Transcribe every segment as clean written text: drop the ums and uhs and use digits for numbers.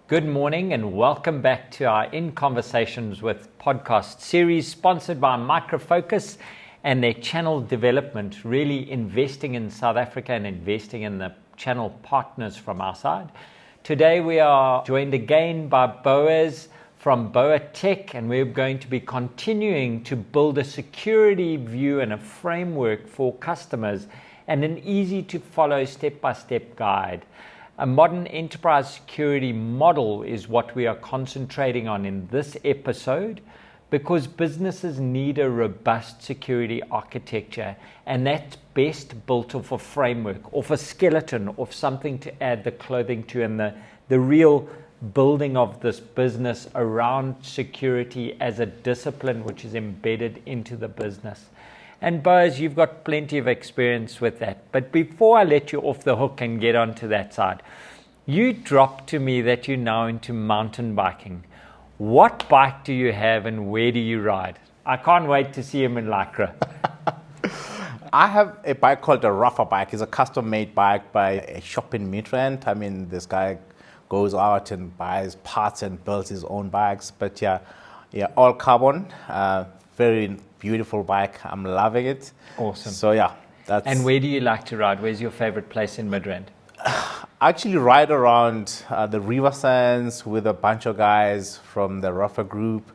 Good morning and welcome back to our In Conversations with podcast series sponsored by Microfocus and their channel development, really investing in South Africa and investing in the channel partners from our side. Today we are joined again by Boas from BoaTech, and we're going to be continuing to build a security view and a framework for customers and an easy to follow step-by-step guide. A modern enterprise security model is what we are concentrating on in this episode because businesses need a robust security architecture, and that's best built off a framework, off a skeleton, off something to add the clothing to, and the real building of this business around security as a discipline which is embedded into the business. And Boas, you've got plenty of experience with that. But before I let you off the hook and get onto that side, you dropped to me that you're now into mountain biking. What bike do you have and where do you ride? I can't wait to see him in Lycra. I have a bike called a Rougher bike. It's a custom-made bike by a shop in Midrand. I mean, this guy goes out and buys parts and builds his own bikes. But yeah, all carbon. Very beautiful bike. I'm loving it. Awesome. So yeah, that's. And where do you like to ride? Where's your favorite place in Midrand? I actually ride around the river sands with a bunch of guys from the Rougher group.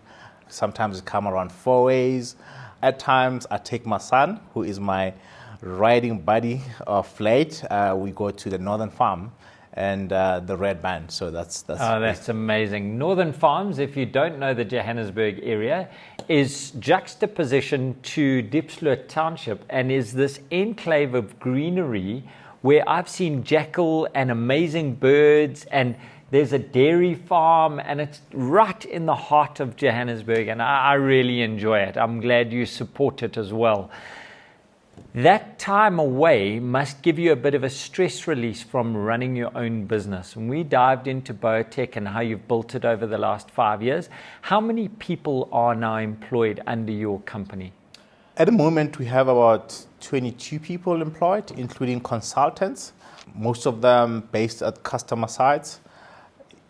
Sometimes we come around 4 ways. At times I take my son, who is my riding buddy of late. We go to the Northern Farm and the Red Band. So that's amazing. Northern Farms, if you don't know the Johannesburg area, is juxtaposition to Diepsloot Township and is this enclave of greenery where I've seen jackal and amazing birds, and there's a dairy farm, and it's right in the heart of Johannesburg, and I really enjoy it. I'm glad you support it as well. That time away must give you a bit of a stress release from running your own business. And we dived into BoaTech and how you've built it over the last 5 years. How many people are now employed under your company? At the moment, we have about 22 people employed, including consultants, most of them based at customer sites,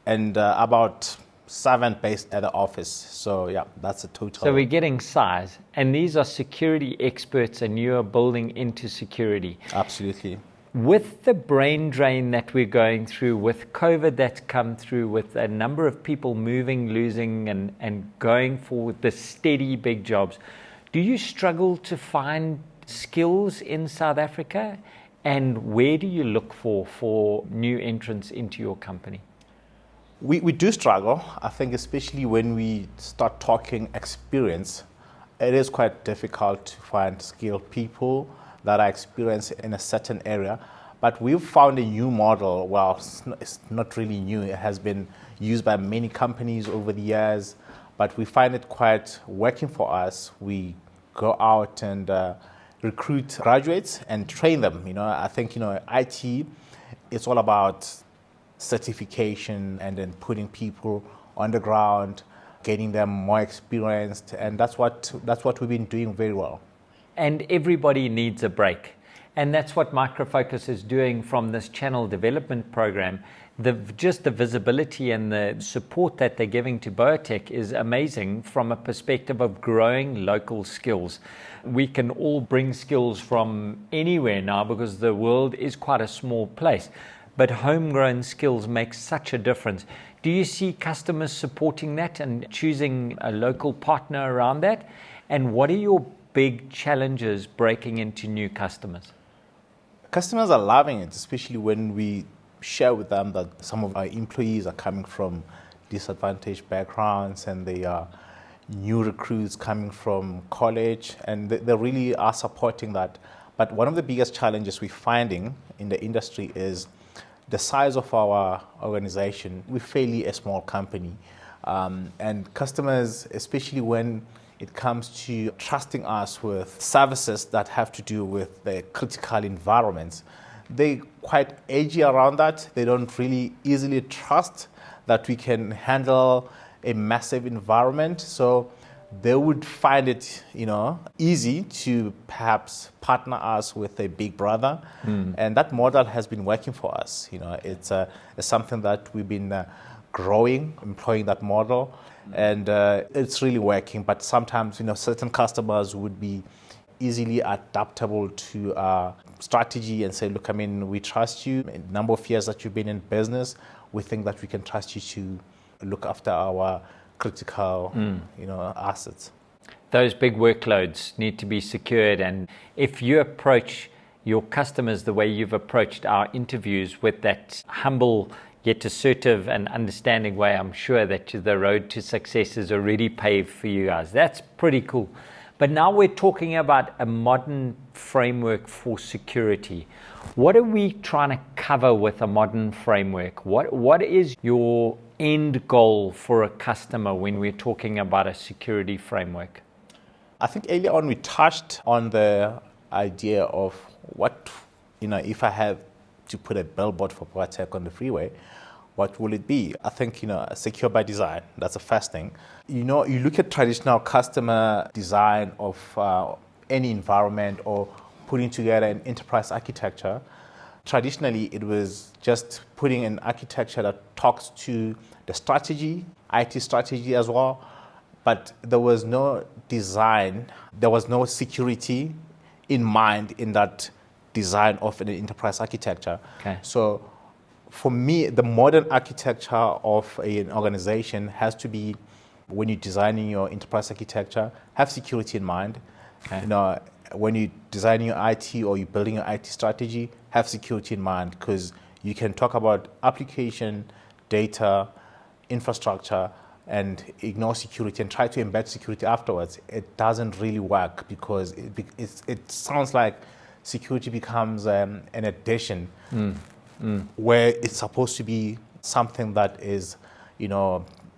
and about 7 based at the office. So yeah, that's a total. So we're getting size, and these are security experts, and you are building into security. Absolutely. With the brain drain that we're going through, with COVID that's come through, with a number of people moving, losing, and going for the steady big jobs, do you struggle to find skills in South Africa? And where do you look for new entrants into your company? We do struggle. I think especially when we start talking experience, it is quite difficult to find skilled people that are experienced in a certain area. But we've found a new model. Well, it's not really new. It has been used by many companies over the years, but we find it quite working for us. We go out and recruit graduates and train them. I think, IT, it's all about certification and then putting people on the ground, getting them more experienced, and that's what we've been doing very well. And everybody needs a break, and that's what Microfocus is doing from this channel development program. Just the visibility and the support that they're giving to BoaTech is amazing from a perspective of growing local skills. We can all bring skills from anywhere now because the world is quite a small place. But homegrown skills make such a difference. Do you see customers supporting that and choosing a local partner around that? And what are your big challenges breaking into new customers? Customers are loving it, especially when we share with them that some of our employees are coming from disadvantaged backgrounds and they are new recruits coming from college, and they really are supporting that. But one of the biggest challenges we're finding in the industry is the size of our organization. We're fairly a small company, and customers, especially when it comes to trusting us with services that have to do with the critical environments, they're quite edgy around that. They don't really easily trust that we can handle a massive environment. So they would find it, easy to perhaps partner us with a big brother. And that model has been working for us. It's something that we've been growing, employing that model, and it's really working. But sometimes, certain customers would be easily adaptable to strategy and say, look, we trust you. In the number of years that you've been in business, we think that we can trust you to look after our critical, assets. Those big workloads need to be secured. And if you approach your customers the way you've approached our interviews, with that humble yet assertive and understanding way, I'm sure that the road to success is already paved for you guys. That's pretty cool. But now we're talking about a modern framework for security. What are we trying to cover with a modern framework? What is your end goal for a customer when we're talking about a security framework? I think earlier on we touched on the idea of what, if I have to put a billboard for BoaTech on the freeway, what will it be? I think, secure by design, that's the first thing. You look at traditional customer design of any environment or putting together an enterprise architecture. Traditionally, it was just putting an architecture that talks to the strategy, IT strategy as well, but there was no design, there was no security in mind in that design of an enterprise architecture. Okay. So for me, the modern architecture of an organization has to be, when you're designing your enterprise architecture, have security in mind. Okay. When you're designing your IT or you're building your IT strategy, have security in mind, because you can talk about application, data, infrastructure, and ignore security and try to embed security afterwards. It doesn't really work, because it sounds like security becomes an addition where it's supposed to be something that is,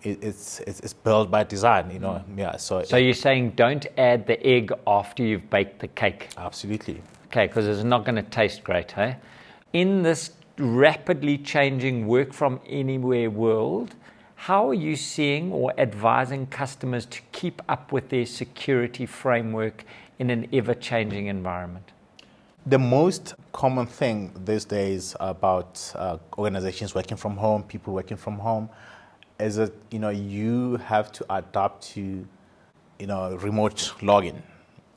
it's built by design, Yeah. So you're saying don't add the egg after you've baked the cake. Absolutely. Okay, because it's not going to taste great, hey? In this rapidly changing work from anywhere world, how are you seeing or advising customers to keep up with their security framework in an ever-changing environment? The most common thing these days about organizations working from home, people working from home, is that you have to adapt to remote login.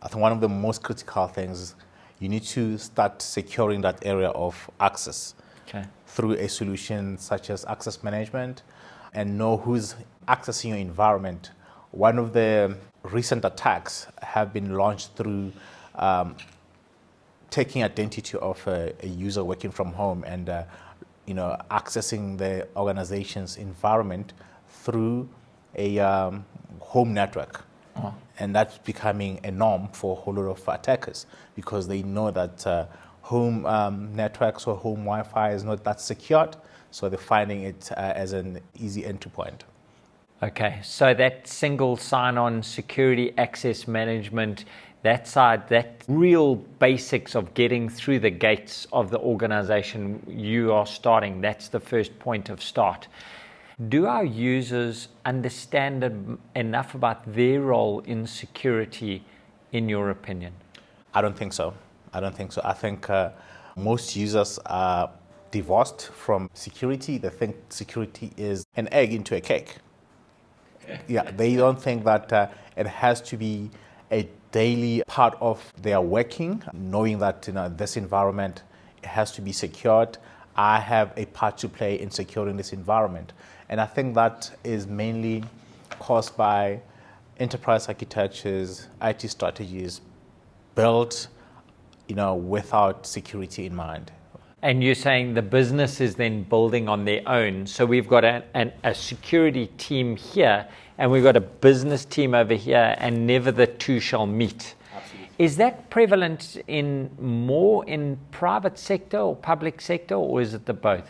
I think one of the most critical things is you need to start securing that area of access through a solution such as access management, and know who's accessing your environment. One of the recent attacks have been launched through taking identity of a user working from home and accessing the organization's environment through a home network. Oh. And that's becoming a norm for a whole lot of attackers, because they know that home networks or home Wi-Fi is not that secured, so they're finding it as an easy entry point. Okay, so that single sign-on security access management, that side, that real basics of getting through the gates of the organization you are starting, that's the first point of start. Do our users understand enough about their role in security, in your opinion? I don't think so. I think most users are divorced from security. They think security is an egg into a cake. Yeah, they don't think that it has to be a daily part of their working, knowing that this environment has to be secured. I have a part to play in securing this environment. And I think that is mainly caused by enterprise architectures, IT strategies built without security in mind. And you're saying the business is then building on their own. So we've got a security team here, and we've got a business team over here, and never the two shall meet. Absolutely. Is that prevalent more in private sector or public sector, or is it the both?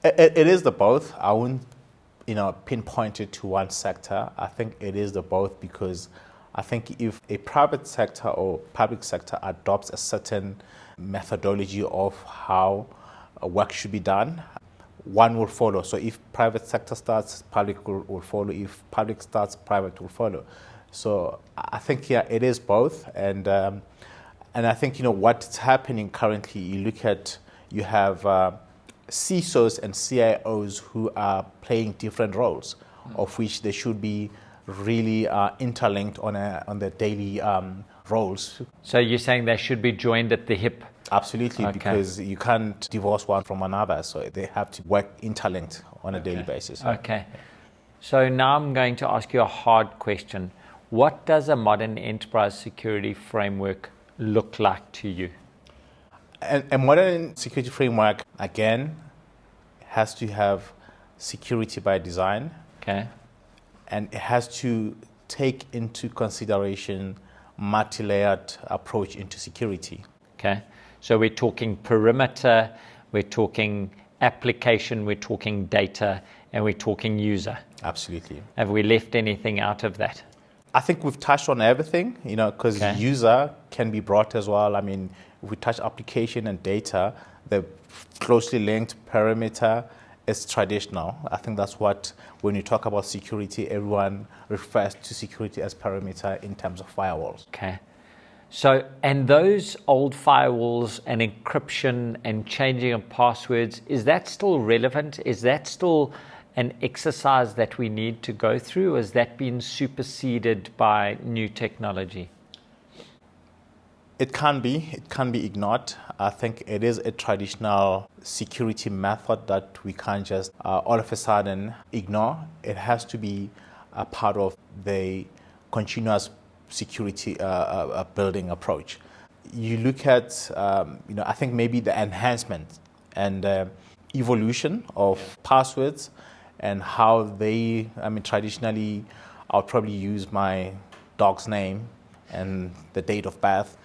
It is the both. I wouldn't pinpoint it to one sector. I think it is the both, because I think if a private sector or public sector adopts a certain methodology of how work should be done, one will follow. So if private sector starts, public will follow. If public starts, private will follow. So I think, it is both. And I think, what's happening currently, you have CISOs and CIOs who are playing different roles, of which they should be really interlinked on their daily roles. So you're saying they should be joined at the hip? Absolutely, because you can't divorce one from another, so they have to work interlinked on a daily basis. Okay. So now I'm going to ask you a hard question. What does a modern enterprise security framework look like to you? A modern security framework, again, has to have security by design. Okay. And it has to take into consideration multi-layered approach into security. Okay. So we're talking perimeter, we're talking application, we're talking data, and we're talking user. Absolutely. Have we left anything out of that? I think we've touched on everything, because user can be brought as well. I mean, if we touch application and data, they're closely linked. Perimeter is traditional. I think that's what, when you talk about security, everyone refers to security as perimeter in terms of firewalls. Okay. So, and those old firewalls and encryption and changing of passwords, is that still relevant? Is that still an exercise that we need to go through? Or has that been superseded by new technology? It can be ignored. I think it is a traditional security method that we can't just all of a sudden ignore. It has to be a part of the continuous security building approach. You look at, I think maybe the enhancement and evolution of passwords and how they, traditionally, I'll probably use my dog's name and the date of birth,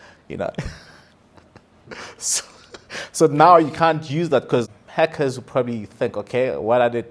So now you can't use that because hackers will probably think, okay, what are the,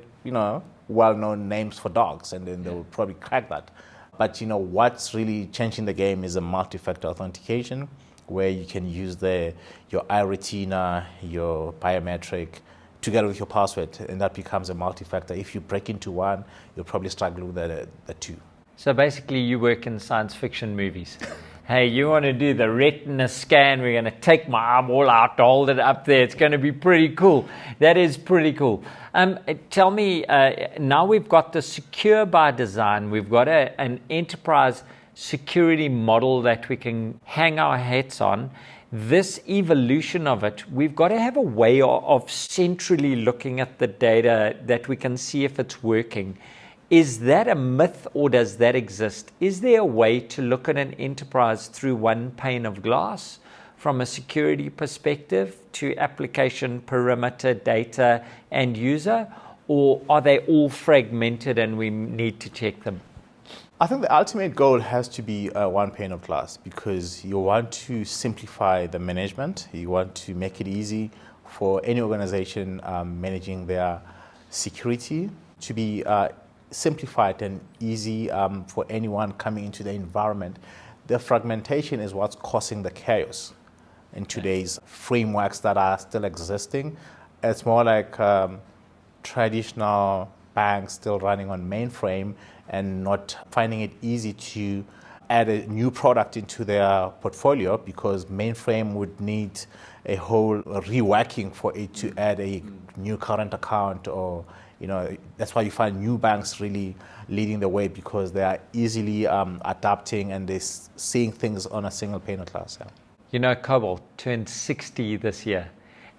well-known names for dogs? And then they'll probably crack that. But, what's really changing the game is a multi-factor authentication where you can use your iRetina, your biometric, together with your password, and that becomes a multi-factor. If you break into one, you'll probably struggle with the two. So basically you work in science fiction movies. Hey, you want to do the retina scan, we're going to take my eyeball out, hold it up there. It's going to be pretty cool. That is pretty cool. Tell me, now we've got the secure by design. We've got an enterprise security model that we can hang our hats on. This evolution of it, we've got to have a way of centrally looking at the data that we can see if it's working. Is that a myth or does that exist? Is there a way to look at an enterprise through one pane of glass from a security perspective to application, perimeter, data, and user? Or are they all fragmented and we need to check them? I think the ultimate goal has to be one pane of glass because you want to simplify the management. You want to make it easy for any organization managing their security to be simplified and easy for anyone coming into the environment. The fragmentation is what's causing the chaos in today's frameworks that are still existing. It's more like traditional banks still running on mainframe and not finding it easy to add a new product into their portfolio because mainframe would need a whole reworking for it to add a new current account or that's why you find new banks really leading the way because they are easily adapting and they're seeing things on a single pane of glass. Yeah. COBOL turned 60 this year.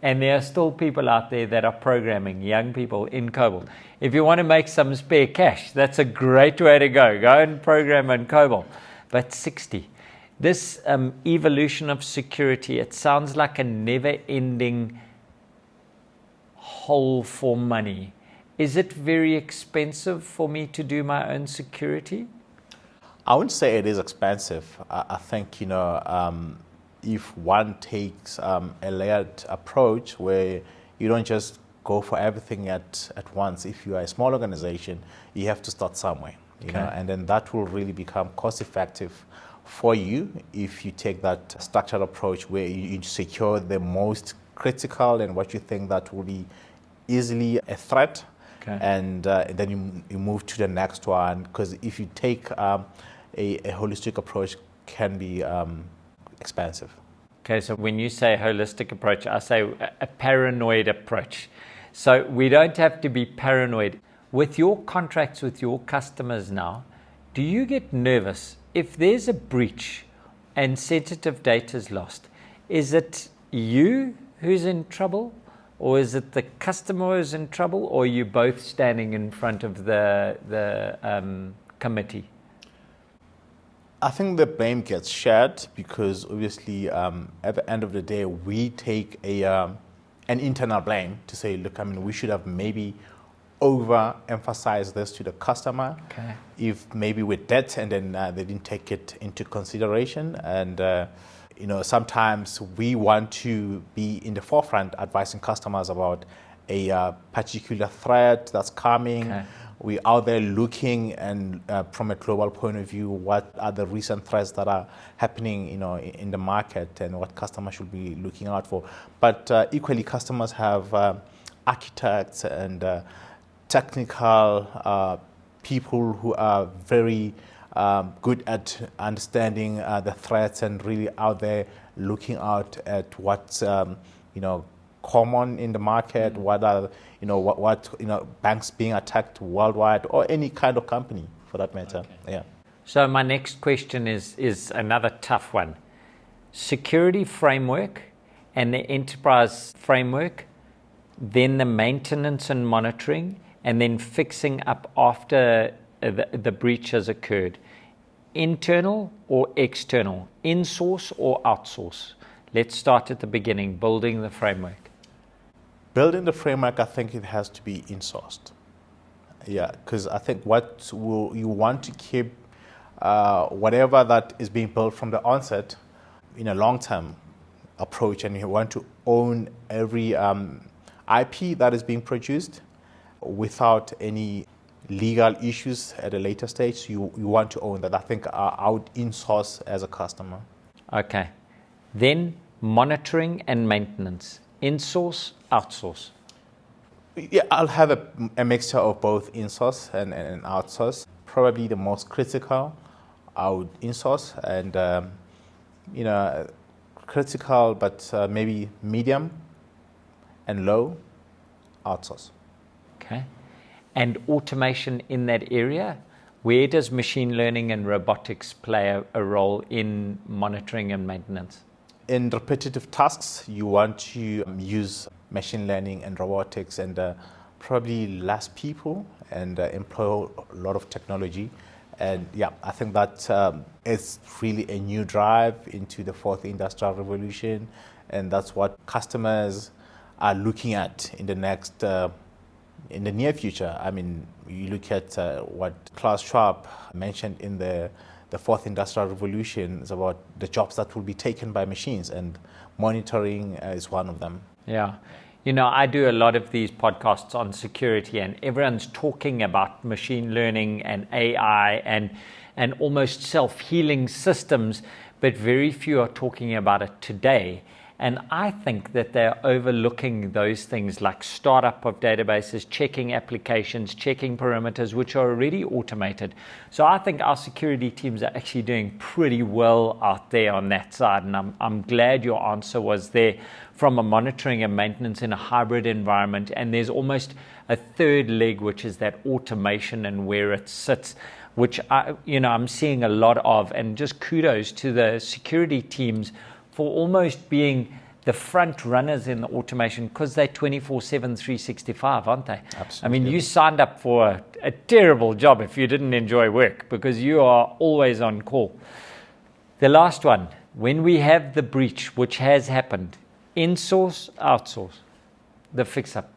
And there are still people out there that are programming, young people in COBOL. If you want to make some spare cash, that's a great way to go. Go and program in COBOL. But 60. This evolution of security, it sounds like a never-ending hole for money. Is it very expensive for me to do my own security? I wouldn't say it is expensive. I think, if one takes a layered approach where you don't just go for everything at once. If you are a small organization, you have to start somewhere, and then that will really become cost effective for you if you take that structured approach where you secure the most critical and what you think that will be easily a threat. Okay. And then you move to the next one because if you take a holistic approach, can be expensive. Okay, so when you say holistic approach, I say a paranoid approach. So we don't have to be paranoid. With your contracts with your customers now, do you get nervous if there's a breach and sensitive data is lost? Is it you who's in trouble, or is it the customer who's in trouble, or are you both standing in front of the committee? I think the blame gets shared because obviously at the end of the day, we take an internal blame to say, look, I mean, we should have maybe overemphasized this to the customer. Okay. If maybe with debt and then they didn't take it into consideration. And, sometimes we want to be in the forefront advising customers about a particular threat that's coming. Okay. We're out there looking and from a global point of view, what are the recent threats that are happening, in the market and what customers should be looking out for. But equally, customers have architects and technical people who are very good at understanding the threats and really out there looking out at what's common in the market, what are banks being attacked worldwide, or any kind of company for that matter. Okay. Yeah. So my next question is another tough one. Security framework and the enterprise framework, then the maintenance and monitoring, and then fixing up after the breach has occurred. Internal or external? In-source or outsource? Let's start at the beginning, building the framework. Building the framework, I think it has to be in-sourced. Yeah, because I think you want to keep whatever that is being built from the onset in a long-term approach, and you want to own every IP that is being produced without any legal issues at a later stage. You want to own that. I think I would in-source as a customer. Okay. Then monitoring and maintenance. In-source, outsource? Yeah, I'll have a mixture of both in-source and outsource. Probably the most critical, I would in-source, and critical, but maybe medium and low, outsource. Okay. And automation in that area, where does machine learning and robotics play a role in monitoring and maintenance? In repetitive tasks, you want to use machine learning and robotics and probably less people and employ a lot of technology. And yeah, I think that is really a new drive into the fourth industrial revolution. And that's what customers are looking at in the near future. I mean, you look at what Klaus Schwab mentioned in the fourth industrial revolution is about the jobs that will be taken by machines, and monitoring is one of them. Yeah. I do a lot of these podcasts on security, and everyone's talking about machine learning and AI and almost self-healing systems, but very few are talking about it today. And I think that they're overlooking those things like startup of databases, checking applications, checking perimeters, which are already automated. So I think our security teams are actually doing pretty well out there on that side. And I'm glad your answer was there from a monitoring and maintenance in a hybrid environment. And there's almost a third leg, which is that automation and where it sits, which I'm seeing a lot of. And just kudos to the security teams for almost being the front runners in the automation, because they're 24/7, 365, aren't they? Absolutely. I mean, you signed up for a terrible job if you didn't enjoy work, because you are always on call. The last one, when we have the breach, which has happened, in-source, outsource, the fix-up.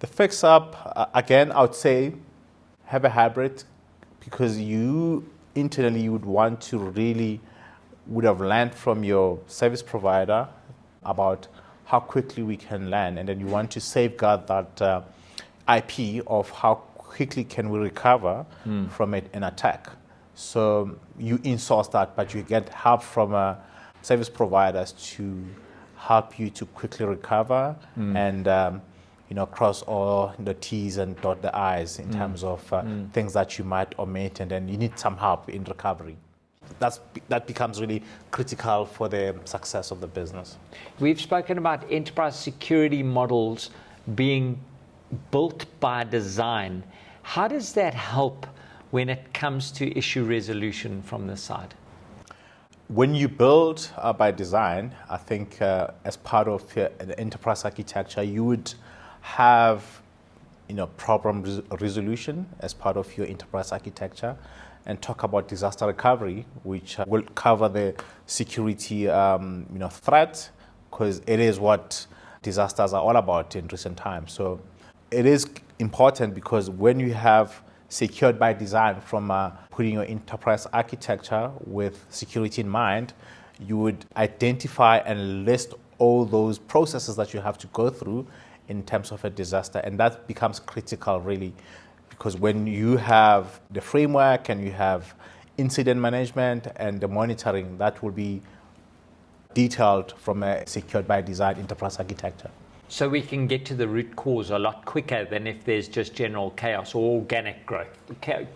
The fix-up, again, I would say have a hybrid, because you internally would want to really would have learned from your service provider about how quickly we can learn, and then you want to safeguard that IP of how quickly can we recover from an attack. So you in-source that, but you get help from service providers to help you to quickly recover and cross all the T's and dot the I's in terms of things that you might omit, and then you need some help in recovery. That becomes really critical for the success of the business. We've spoken about enterprise security models being built by design. How does that help when it comes to issue resolution from the side? When you build by design, I think as part of the enterprise architecture, you would have problem resolution as part of your enterprise architecture, and talk about disaster recovery, which will cover the security threat, because it is what disasters are all about in recent times. So it is important, because when you have secured by design from putting your enterprise architecture with security in mind, you would identify and list all those processes that you have to go through in terms of a disaster. And that becomes critical, really, because when you have the framework and you have incident management and the monitoring, that will be detailed from a secured by design enterprise architecture. So we can get to the root cause a lot quicker than if there's just general chaos or organic growth.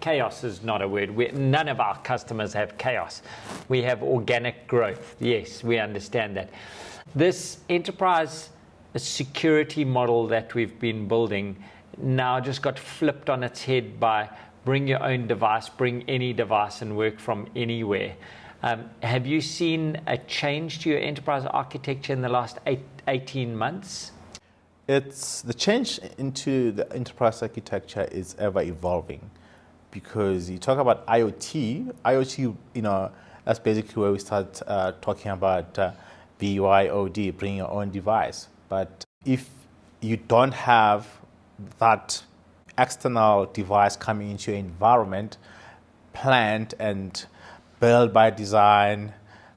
Chaos is not a word. None of our customers have chaos. We have organic growth. Yes, we understand that. This enterprise security model that we've been building now just got flipped on its head by bring your own device, bring any device and work from anywhere. Have you seen a change to your enterprise architecture in the last 18 months? It's the change into the enterprise architecture is ever evolving, because you talk about IoT, that's basically where we start talking about BYOD, bring your own device. But if you don't have that external device coming into your environment, planned and built by design,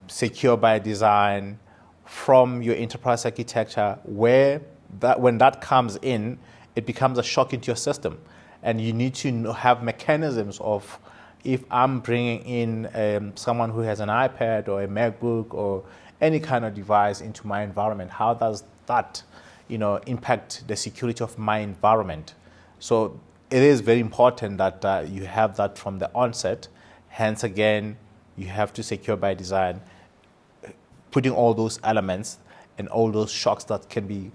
secure by design, from your enterprise architecture, when that comes in, it becomes a shock into your system. And you need to have mechanisms of, if I'm bringing in someone who has an iPad or a MacBook or any kind of device into my environment, how does that impact the security of my environment? So it is very important that you have that from the onset. Hence, again, you have to secure by design, putting all those elements and all those shocks that can be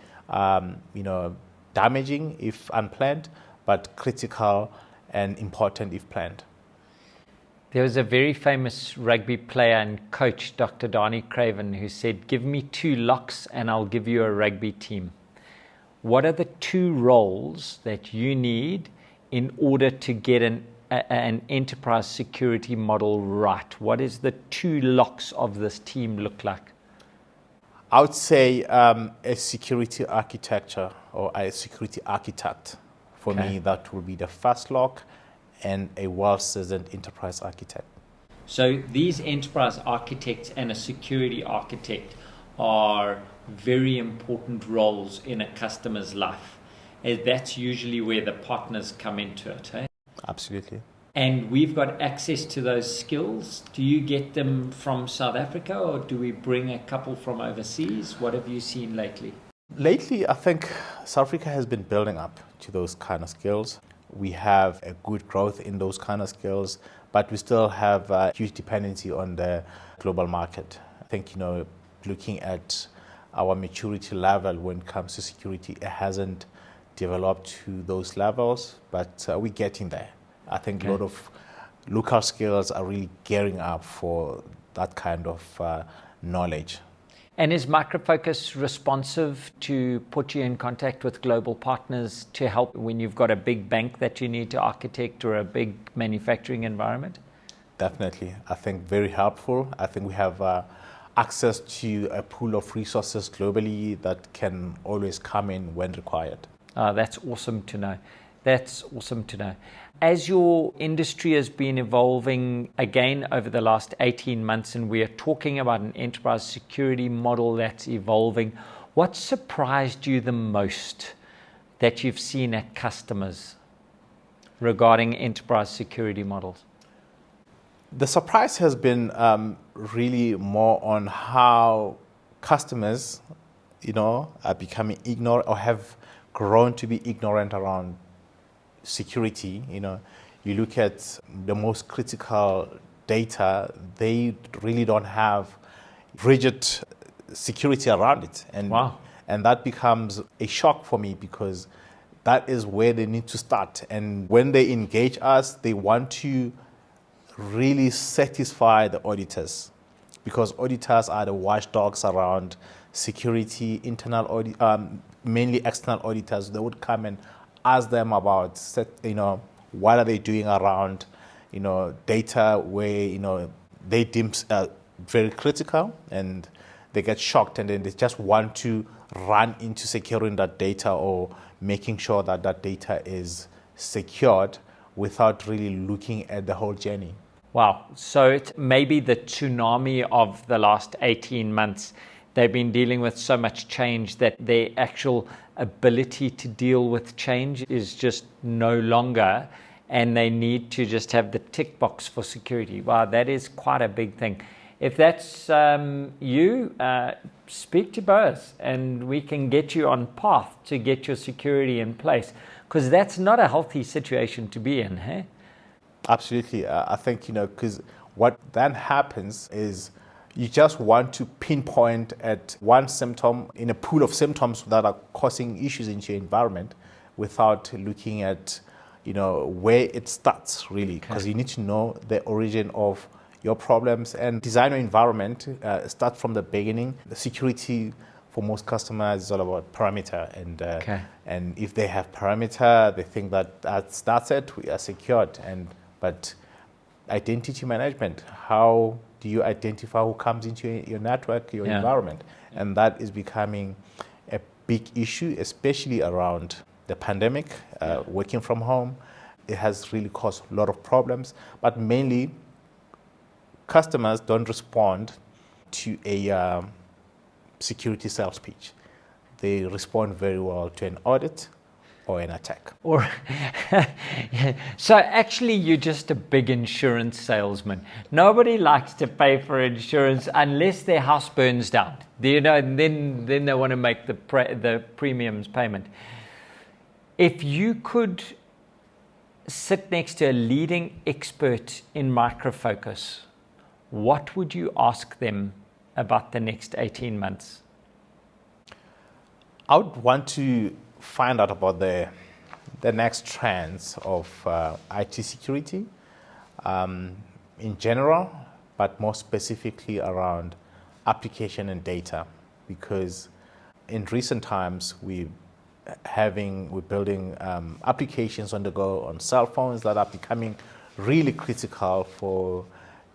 damaging if unplanned, but critical and important if planned. There was a very famous rugby player and coach, Dr. Donnie Craven, who said, "Give me 2 locks and I'll give you a rugby team." What are the 2 roles that you need in order to get an enterprise security model right? What is the 2 locks of this team look like? I would say a security architecture or a security architect. For me, that will be the first lock, and a well-seasoned enterprise architect. So these enterprise architects and a security architect are very important roles in a customer's life. That's usually where the partners come into it. Eh? Absolutely. And we've got access to those skills. Do you get them from South Africa, or do we bring a couple from overseas? What have you seen lately? Lately, I think South Africa has been building up to those kind of skills. We have a good growth in those kind of skills, but we still have a huge dependency on the global market. I think, looking at our maturity level when it comes to security, it hasn't developed to those levels, but we're getting there. I think a lot of local skills are really gearing up for that kind of knowledge. And is Micro Focus responsive to put you in contact with global partners to help when you've got a big bank that you need to architect or a big manufacturing environment? Definitely. I think very helpful. I think we have access to a pool of resources globally that can always come in when required. That's awesome to know. That's awesome to know. As your industry has been evolving again over the last 18 months, and we are talking about an enterprise security model that's evolving, what surprised you the most that you've seen at customers regarding enterprise security models? The surprise has been really more on how customers, are becoming ignorant or have grown to be ignorant around security. You look at the most critical data, they really don't have rigid security around it. And wow. And that becomes a shock for me because that is where they need to start. And when they engage us, they want to really satisfy the auditors, because auditors are the watchdogs around security, internal audit, mainly external auditors. They would come and ask them about, what are they doing around, data where, they deem very critical, and they get shocked, and then they just want to run into securing that data or making sure that that data is secured without really looking at the whole journey. Wow. So it's maybe the tsunami of the last 18 months. They've been dealing with so much change that their actual ability to deal with change is just no longer, and they need to just have the tick box for security. Wow, that is quite a big thing. If that's you, speak to Boas, and we can get you on path to get your security in place, because that's not a healthy situation to be in, hey? Absolutely. I think, because what then happens is you just want to pinpoint at one symptom in a pool of symptoms that are causing issues in your environment without looking at, where it starts really, because you need to know the origin of your problems and design your environment. Start from the beginning. The security for most customers is all about parameter, and if they have parameter, they think that that's it. We are secured. But identity management, how do you identify who comes into your network, your environment? And that is becoming a big issue, especially around the pandemic, working from home. It has really caused a lot of problems, but mainly customers don't respond to a security sales pitch. They respond very well to an audit or an attack. Or so actually you're just a big insurance salesman. Nobody likes to pay for insurance unless their house burns down. Then they want to make the premiums payment. If you could sit next to a leading expert in Micro Focus, what would you ask them about the next 18 months? I would want to find out about the next trends of IT security in general, but more specifically around application and data, because in recent times we're building applications on the go on cell phones that are becoming really critical for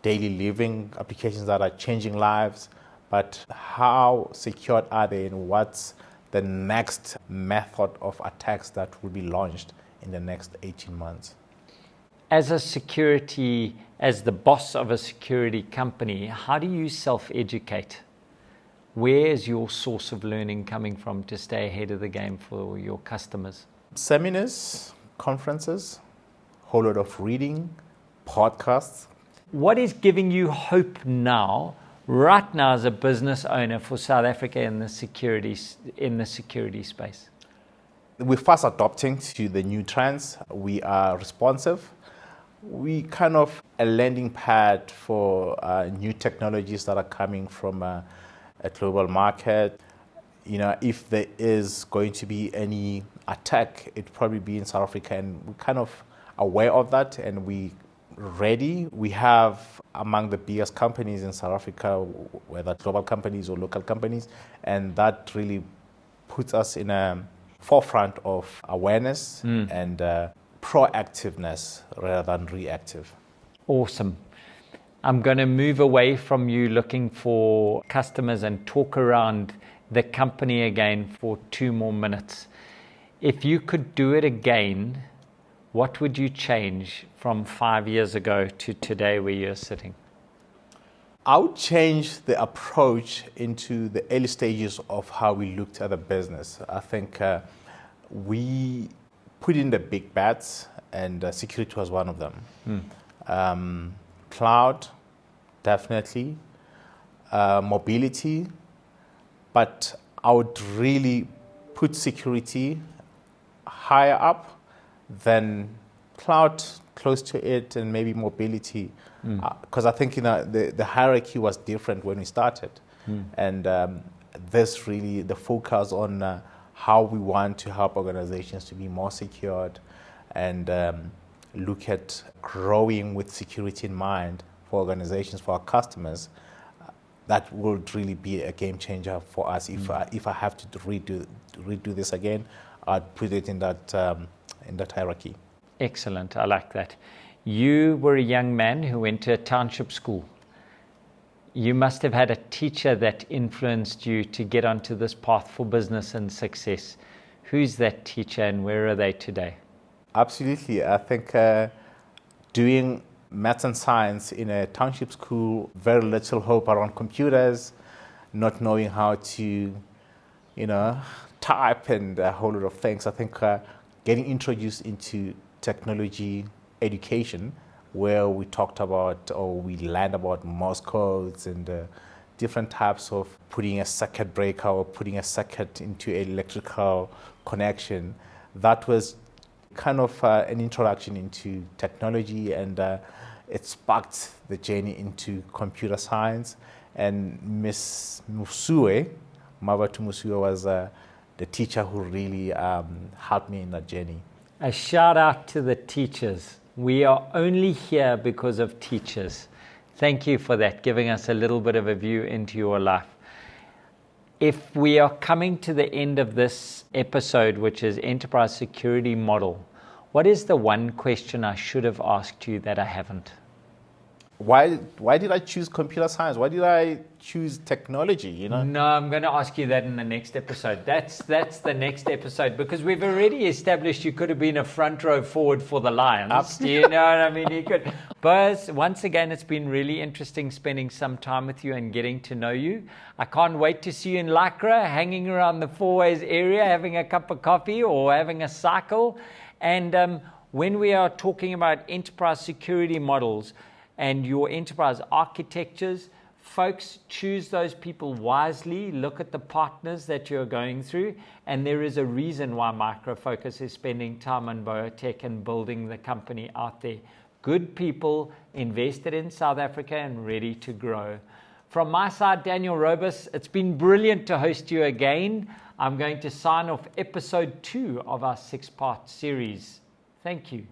daily living, applications that are changing lives. But how secured are they, and what's the next method of attacks that will be launched in the next 18 months? As the boss of a security company, how do you self-educate? Where is your source of learning coming from to stay ahead of the game for your customers? Seminars, conferences, whole lot of reading, podcasts. What is giving you hope right now as a business owner for South Africa in the security space? We're fast adopting to the new trends. We are responsive. We kind of a landing pad for new technologies that are coming from a global market. If there is going to be any attack, it'd probably be in South Africa, and we're kind of aware of that, and we ready. We have among the biggest companies in South Africa, whether global companies or local companies, and that really puts us in a forefront of awareness and proactiveness rather than reactive. Awesome. I'm going to move away from you looking for customers and talk around the company again for 2 more minutes. If you could do it again, what would you change from 5 years ago to today where you're sitting? I would change the approach into the early stages of how we looked at the business. I think we put in the big bets, and security was one of them. Cloud, definitely. Mobility. But I would really put security higher up than cloud, close to it, and maybe mobility. Because I think the hierarchy was different when we started. And this really, the focus on how we want to help organizations to be more secured and look at growing with security in mind for organizations, for our customers, that would really be a game changer for us. If I have to redo this again, I'd put it in that hierarchy. Excellent. I like that. You were a young man who went to a township school. You must have had a teacher that influenced you to get onto this path for business and success. Who's that teacher and where are they today? Absolutely. I think doing maths and science in a township school, very little hope around computers, not knowing how to, type and a whole lot of things. I think getting introduced into technology education, where we talked about, or we learned about Morse codes and different types of putting a circuit breaker or putting a circuit into an electrical connection. That was kind of an introduction into technology, and it sparked the journey into computer science. And Miss Musue, Mabatu Musue, was the teacher who really helped me in that journey. A shout out to the teachers. We are only here because of teachers. Thank you for that, giving us a little bit of a view into your life. If we are coming to the end of this episode, which is Enterprise Security Model, what is the one question I should have asked you that I haven't? Why did I choose computer science? Why did I choose technology? No, I'm going to ask you that in the next episode. That's the next episode, because we've already established you could have been a front row forward for the Lions. Absolutely. You know what I mean? You could. Boas, once again, it's been really interesting spending some time with you and getting to know you. I can't wait to see you in Lycra, hanging around the Four Ways area, having a cup of coffee or having a cycle. And when we are talking about enterprise security models and your enterprise architectures, folks, choose those people wisely. Look at the partners that you're going through. And there is a reason why Micro Focus is spending time on BoaTech and building the company out there. Good people invested in South Africa and ready to grow. From my side, Daniel Robus, it's been brilliant to host you again. I'm going to sign off episode 2 of our 6-part series. Thank you.